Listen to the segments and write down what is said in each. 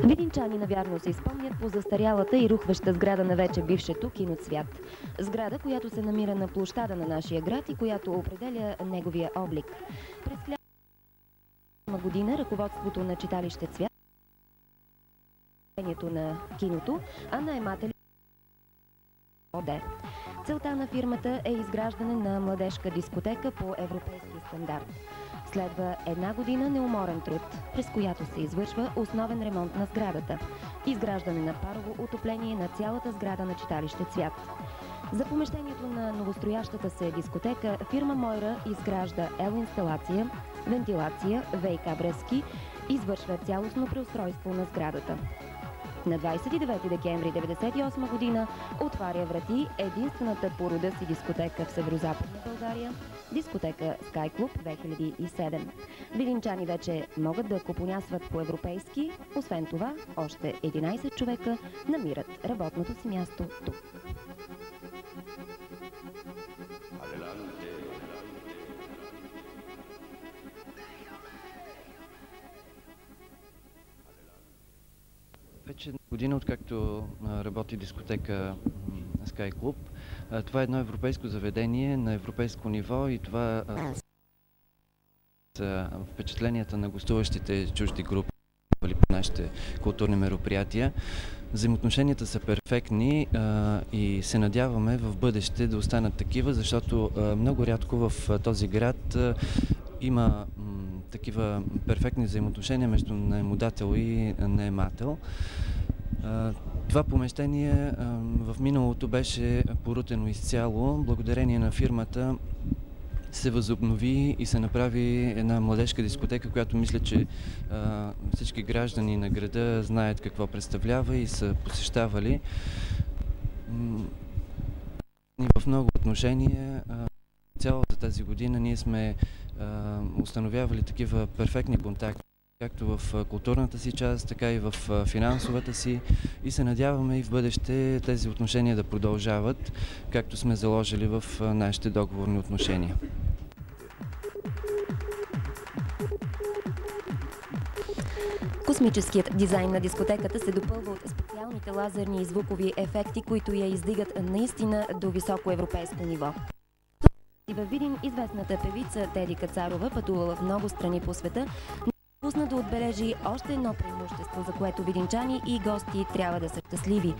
Видинчани навярно се изпомнят по застарялата и рухваща сграда на вече бившето Киноцвят. Сграда, която се намира на площада на нашия град и която определя неговия облик. През 1900 година ръководството на читалище Цвят на киното, а наематели ОД. Целта на фирмата е изграждане на младежка дискотека по европейски стандарт. Следва една година неуморен труд, през която се извършва основен ремонт на сградата, изграждане на парово отопление на цялата сграда на читалище Цвят. За помещението на новостроящата се дискотека фирма Мойра изгражда елинсталация, вентилация, ВиК връзки, извършва цялостно преустройство на сградата. На 29 декември 1998 година отваря врати единствената по рода си дискотека в Северозападна България, дискотека Sky Club 2007. Видинчани вече могат да купонясват по-европейски, освен това още 11 човека намират работното си място тук. Вече година, откакто работи дискотека Sky Club. Това е едно европейско заведение на европейско ниво и това са впечатленията на гостуващите чужди групи по нашите културни мероприятия. Взаимоотношенията са перфектни и се надяваме в бъдеще да останат такива, защото много рядко в този град има такива перфектни взаимоотношения между наемодател и наемател. Това помещение в миналото беше порутено изцяло. Благодарение на фирмата се възобнови и се направи една младежка дискотека, която мисля, че всички граждани на града знаят какво представлява и са посещавали. В много отношения цялата тази година ние сме установявали такива перфектни контакти, както в културната си част, така и в финансовата си, и се надяваме и в бъдеще тези отношения да продължават, както сме заложили в нашите договорни отношения. Космическият дизайн на дискотеката се допълва от специалните лазерни и звукови ефекти, които я издигат наистина до високо европейско ниво. Във Видин известната певица Теди Кацарова пътувала в много страни по света, но пусна да отбележи още едно преимущество, за което видинчани и гости трябва да са щастливи.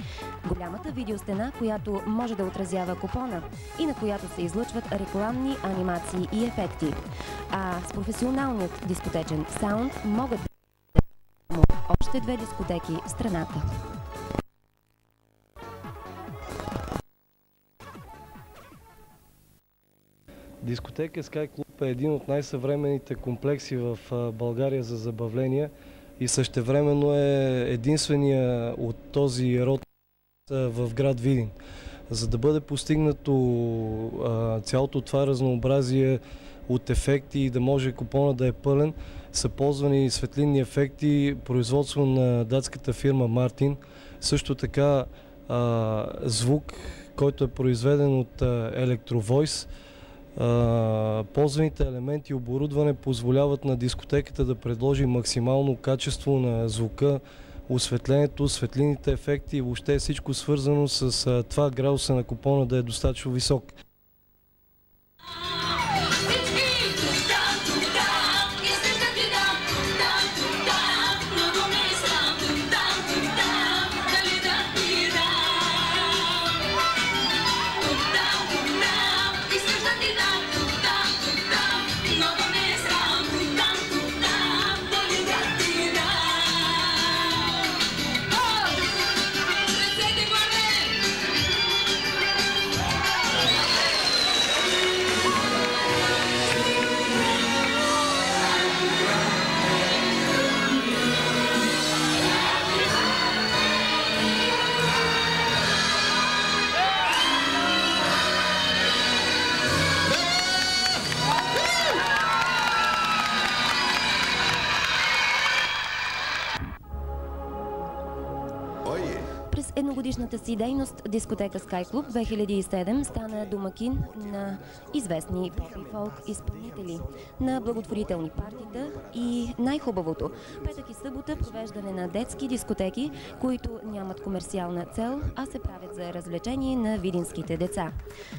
Голямата видеостена, която може да отразява купона и на която се излъчват рекламни анимации и ефекти. А с професионалният дискотечен саунд могат да още две дискотеки в страната. Дискотека Sky Club е един от най-съвременните комплекси в България за забавления и същевременно е единствения от този род в град Видин. За да бъде постигнато цялото това разнообразие от ефекти и да може купона да е пълен, са ползвани светлинни ефекти, производство на датската фирма Мартин. Също така звук, който е произведен от Electro-Voice. Ползваните елементи и оборудване позволяват на дискотеката да предложи максимално качество на звука, осветлението, светлинните ефекти и въобще всичко свързано с това градуса на купона да е достатъчно висок. едногодишната си дейност дискотека Sky Club 2007 стана домакин на известни поп и фолк изпълнители, на благотворителни партита и най-хубавото – петък и събота провеждане на детски дискотеки, които нямат комерциална цел, а се правят за развлечение на видинските деца.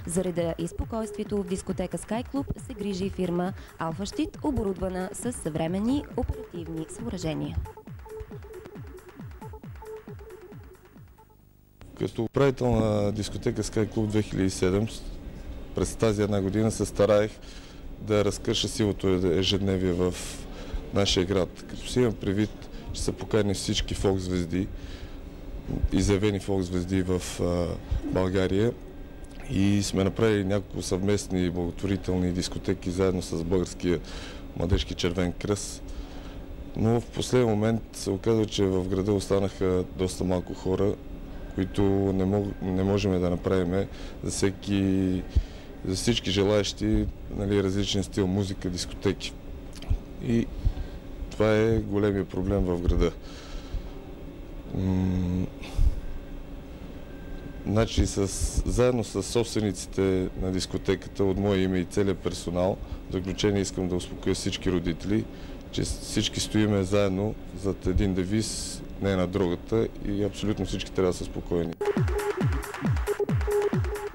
За реда и спокойствието в дискотека Sky Club се грижи фирма Алфа Щит, оборудвана с съвременни оперативни съоръжения. Като управител на дискотека Sky Club 2007, през тази една година се стараех да разкърша силото ежедневие в нашия град. Като си имам предвид, че са поканени всички фолк звезди, изявени фолк звезди в България, и сме направили няколко съвместни благотворителни дискотеки заедно с Българския младежки червен кръст. Но в последния момент се оказва, че в града останаха доста малко хора, които не можем да направим за всички желаящи, нали, различен стил музика, дискотеки. И това е големия проблем в града. Значи, заедно с собствениците на дискотеката, от мое име и целият персонал, в заключение искам да успокоя всички родители, че всички стоиме заедно зад един девиз "не на дрогата", и абсолютно всички трябва да са спокойни.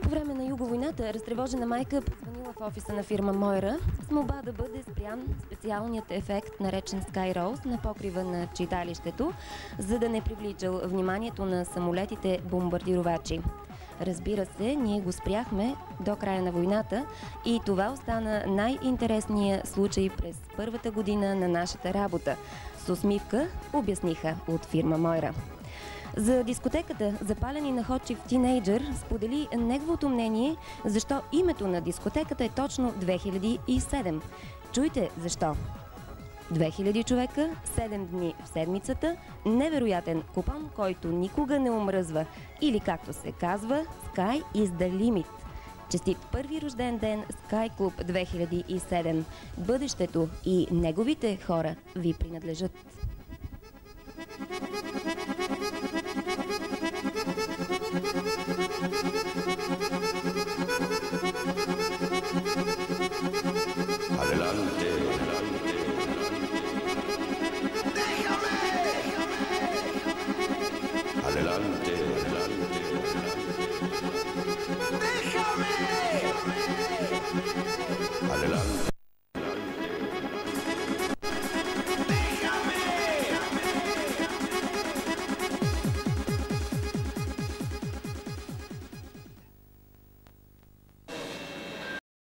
По време на юговойната разтревожена майка позвонила в офиса на фирма Мойра с молба да бъде спрян специалният ефект, наречен Sky Rose, на покрива на читалището, за да не привличал вниманието на самолетите бомбардировачи. Разбира се, ние го спряхме до края на войната и това остана най-интересният случай през първата година на нашата работа. С усмивка обясниха от фирма Мойра. За дискотеката "Запален и находчив тинейджър" сподели неговото мнение, защо името на дискотеката е точно 2007. Чуйте защо. 2000 човека, 7 дни в седмицата, невероятен купон, който никога не омръзва. Или, както се казва, Sky is the limit. Честит първи рожден ден, Sky Club 2007. Бъдещето и неговите хора ви принадлежат. Adelante, adelante. Adelante, adelante. Adelante.